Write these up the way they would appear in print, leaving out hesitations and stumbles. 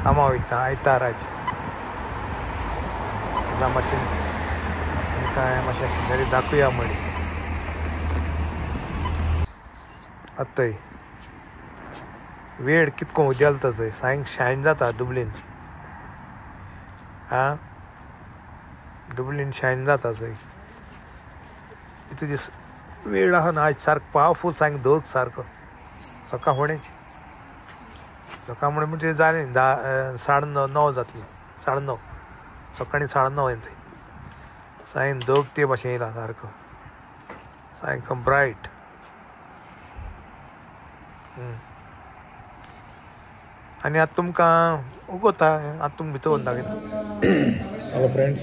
कामां वयता आयताराचे मातशें तांकां मातशें सिनरी दाखोवया म्हळी आतां वेळ कितको उदेलता थंय सायंक शायन जाता दुबलीन दुबलीन शायन जाता थंय इतू दीस वेळ आहा ना आज सारको पावरफूल सायंक दोग सारको सकाळ फुडेंच सकाळ म्हणजे जालें 9:30 जातली 9:30 सकाळीं 9:30 थंय सायन दोग ते भाशेन येयला सारको सायंक ब्रायट आनी आतां तुमकां उगोता आतां तुमकां भितर व्हरून दाखयता hello friends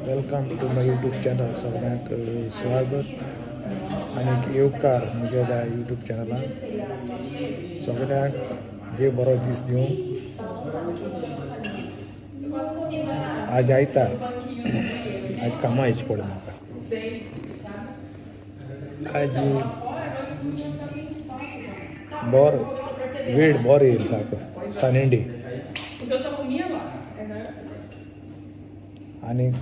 welcome to my YouTube channel सगळ्यांक स्वागत आनी येवकार म्हज्या यूट्यूब चॅनलान सगळ्यांक देव बरो दीस दिवं आज आयतार आज कामां येवची पडली म्हाका आज बरो वेळ बरो येयलो सारको सनडे आनीक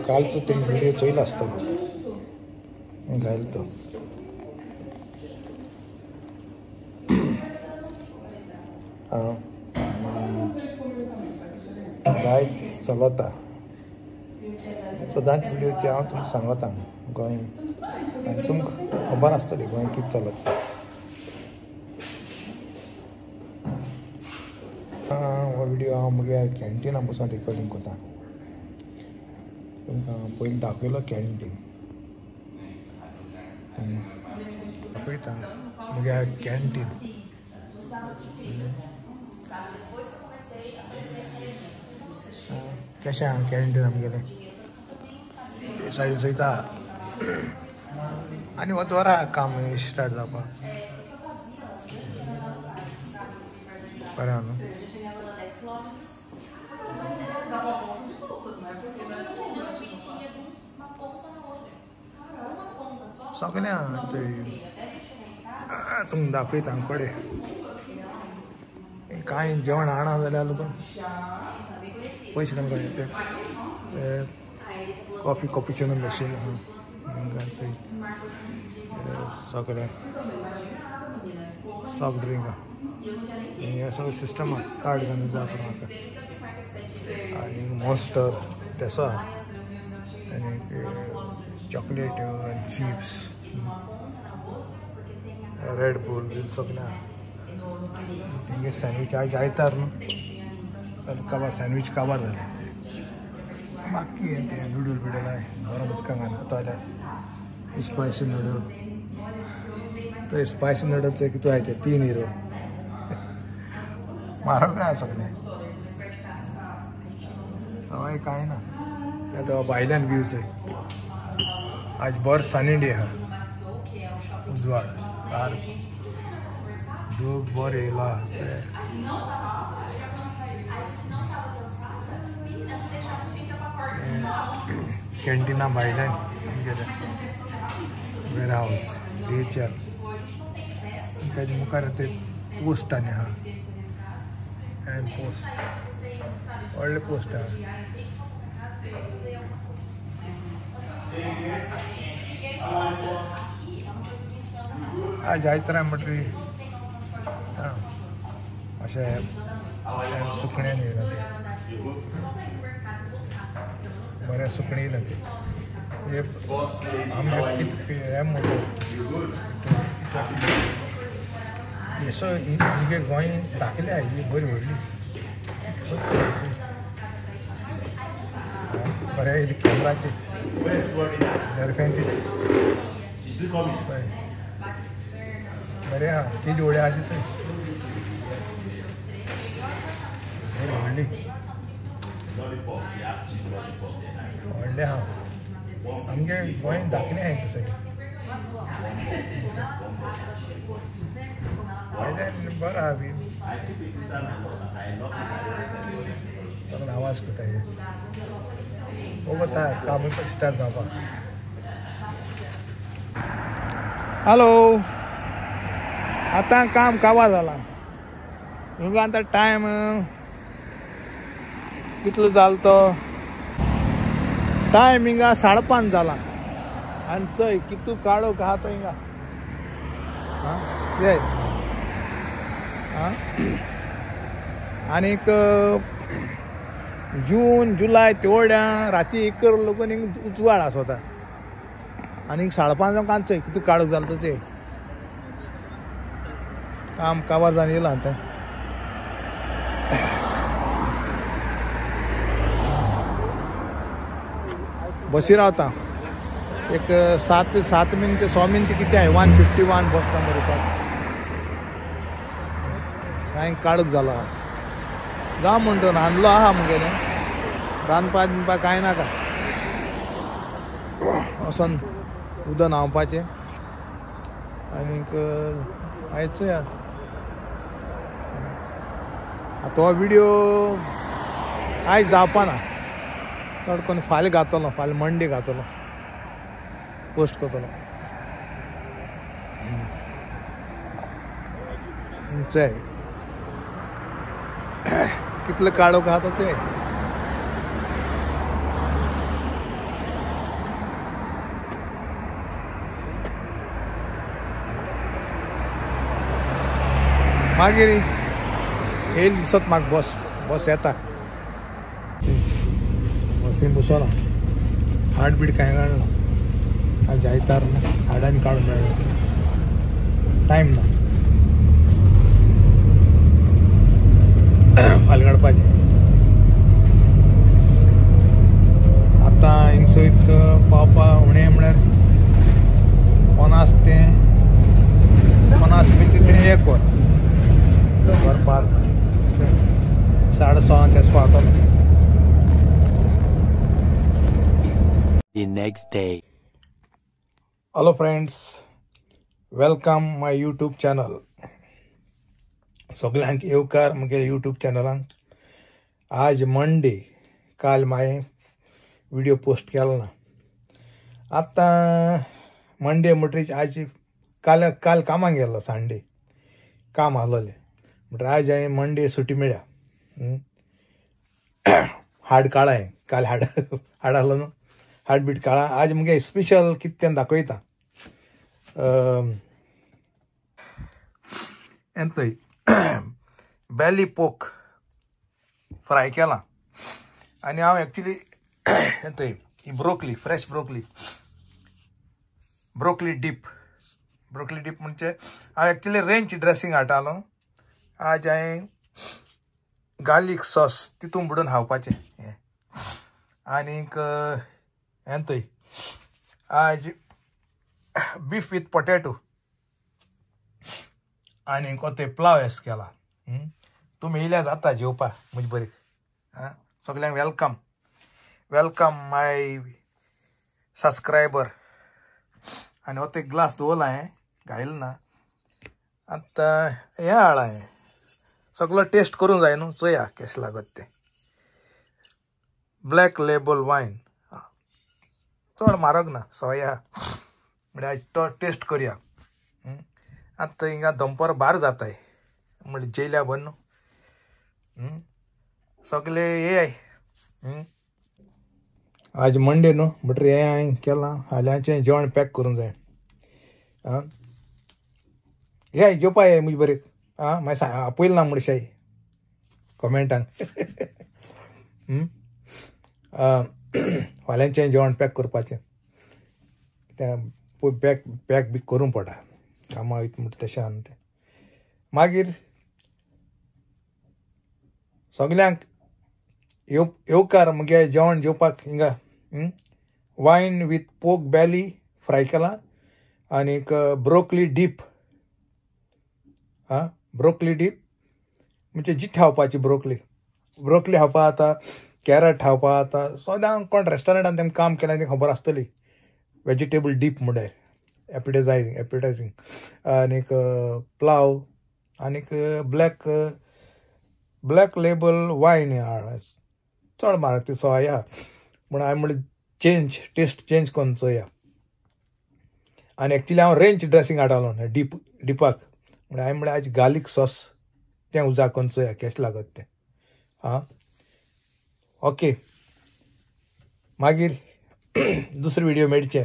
कालचो तुमी व्हिडियो चोयलो आसतलो घायलो तो जायत चलता सदांच व्हिडियो ते हांव तुमकां सांगता गोंय आनी तुमकां खबर आसतली गोंय कितें चलता हो व्हिडियो हांव म्हज्या कॅन्टिना बसून रिकॉर्डिंग करता तुमकां पयलीं दाखयलो कॅन्टीन दाखयता म्हज्या कॅन्टीन कशें आहा कॅन्टीन आमगेलें ते सायडीन चोयता आनी वच वरा काम स्टार्ट जावपाक बरें आहा न्हू सगळें आहा थंय तुमकां दाखयता कडेन कांय जेवण हाडा जाल्यार पण पयशे तांकां ते कॉफीचेनो मशीन आहा थंय सगळें सॉफ्ट ड्रिंक आहा हे सगळें सिस्टम आहा कार्ड घालून जाता म्हाका आनी मॉन्स्टर तेसो आहा आनी चॉकलेट आनी चिप्स रेड बुल सगळें आहा तेंगे सँडवीच आज आयतार न्हू चल काबार सँडवीच काबार जालें बाकी हें तें नूडल बिडल आहाय गरम उदकां घालून वता जाल्यार स्पायसी नूडल तो स्पायसी नूडलचे कितू आहाय ते €3 म्हारग आहा सगळें सवाय कांय ना आतां भायल्यान व्यू चोय आज बरो सनडे आहा उजवाड सारको दोग बरो येयला कॅन्टिना भायल्यान आमगेलें वेर हावस DHL तेजे मुखार ते पोस्ट आनी आहा हँड पोस्ट व्हडले पोस्ट आहा आज आयतारा म्हटरी अशें सुकण्यान येयला ते बरें सुकणें येयला ते आमगे कितें हें म्हणटा येसो आमगे गोंय दाखयल्या ही बरी व्हडली बरें कॅमराचे दरफ्यांचेच बरें आहा कितें व्हडली आहा ती चोय बरी व्हडली व्हडलें आहा आमगे गोंय धाकलें आहाय तशें भायल्यान बरो आहा बी सगळो आवाज करता हे वता काम स्टार्ट जावपाक हॅलो आता काम कावा जाला हिंगा आता टायम कितलो जाल तो टायम हिंगा 5:30 जाला आनी चय कितू काळोख आहा तो हिंगा आनीक जून जुलय तेवढ्या राती 1 लोकन हिंग उजवाड आसोता आनीक 5:30 कांचय कितू काळोख जाल तशें काम काबार जावन येयलां आतां बसी रावता एक 7 मिनट 6 मिनट कितें आहे 151 बस नंबर येवपाक सायंक काळोख जाला जा म्हणटा रांदलो आहा मुगेलें रांदपाक बिनपाक कांय नाका वचोन उदक न्हांवपाचें आनीक आयज चोया आतां हो विडियो आयज जावपा ना चड कोन्न फाल्यां घातलो फाल्यां मंडे घातलो पोस्ट करतलो चय कितले काळोख आहा तो चोय मागीर येयली दिसत म्हाका बस येता बसीन बसोना हाड बीड कांय काडना आज आयतार ना हाडांनी काडून मेळना टायम ना फाल्यां काडपाचें आतां हिंगसोयत पावपा उणें म्हळ्यार 50 मिनट ते 1 वर घर पावता 6:30 तेस पावतलो The next day. Hello friends, welcome my YouTube channel. सगळ्यांक येवकार म्हगे यूट्यूब चॅनलांक आज मंडे काल हांवें विडियो पोस्ट केलो ना आतां मंडे म्हणटरीच आज काल कामाक गेल्लो संडे काम आसलोलें म्हणटरी आज हांवें मंडे सुटी मेळ्ळ्या हाड काळाय काल हाड आसलो न्हू हाड बीट काळा आज मुगे स्पेशल कितें तें दाखयता एंतय बेली पोक फ्राय केलां आनी हांव एक्चुली एंतय ही ब्रोकली फ्रेश ब्रोकली डीप म्हणजे हांव एक्चुली रेंच ड्रेसींग हाडटालो आज हांवें गार्लीक सॉस तितून बुडोवन खावपाचें हें आनीक एंतय आज बीफ विथ पोटेटो आनी कोते प्लाव एस केला तुमी येयल्या जाता जेवपा म्हजे बरेक सगळ्यांक वेलकम माय सबस्क्रायबर आनी हो ते ग्लास दवरला हांवें घायलो ना आतां हें हाडला हांवें सगळो टेस्ट करूंक जाय न्हू चोया केशें लागत तें ब्लॅक लेबल वायन चड म्हारग ना 100 म्हणजे आज तो टेस्ट करया आतां हिंगा दनपार भार जाताय म्हणजे जेयल्या बन न्हू सगळे हे आज मंडे न्हू म्हणटरी हें हांवें केलां हाल्यांचें जेवण पॅक करूंक जाय हे जेवपा ये म्हजे बरेक मागीर आपयलें ना म्हणशाय कमेंटांक फाल्यांचें जेवण पॅक करपाचें तें पॅक बी करूंक पडटा कामां वयता म्हणटा तशें आहा न्हू तें मागीर सगल्यांक येवकार म्हगे जेवण जेवपाक हिंगा वायन विथ पोक बेली फ्राय केलां आनीक ब्रोकली डीप म्हणजे जित खावपाची ब्रोकली खावपा जाता कॅरट खावपा जाता सदां कोण रेस्टॉरंटान तेमकां काम केलें ती खबर आसतली वेजिटेबल डीप म्हणल्यार एपिटायझींग आनीक प्लाव आनीक ब्लॅक लेबल वायन चड म्हारग ती 100 आहा म्हण हांवें म्हणलें टेस्ट चेंज करून चोया आनी एक्चुली हांव रेंच ड्रेसींग हाडलो डिपाक म्हणजे हांवें म्हळ्यार आज गार्लीक सॉस तें उजा करून चोया केशें लागत तें आं ओके मागीर दुसरे व्हिडिओ मेळचे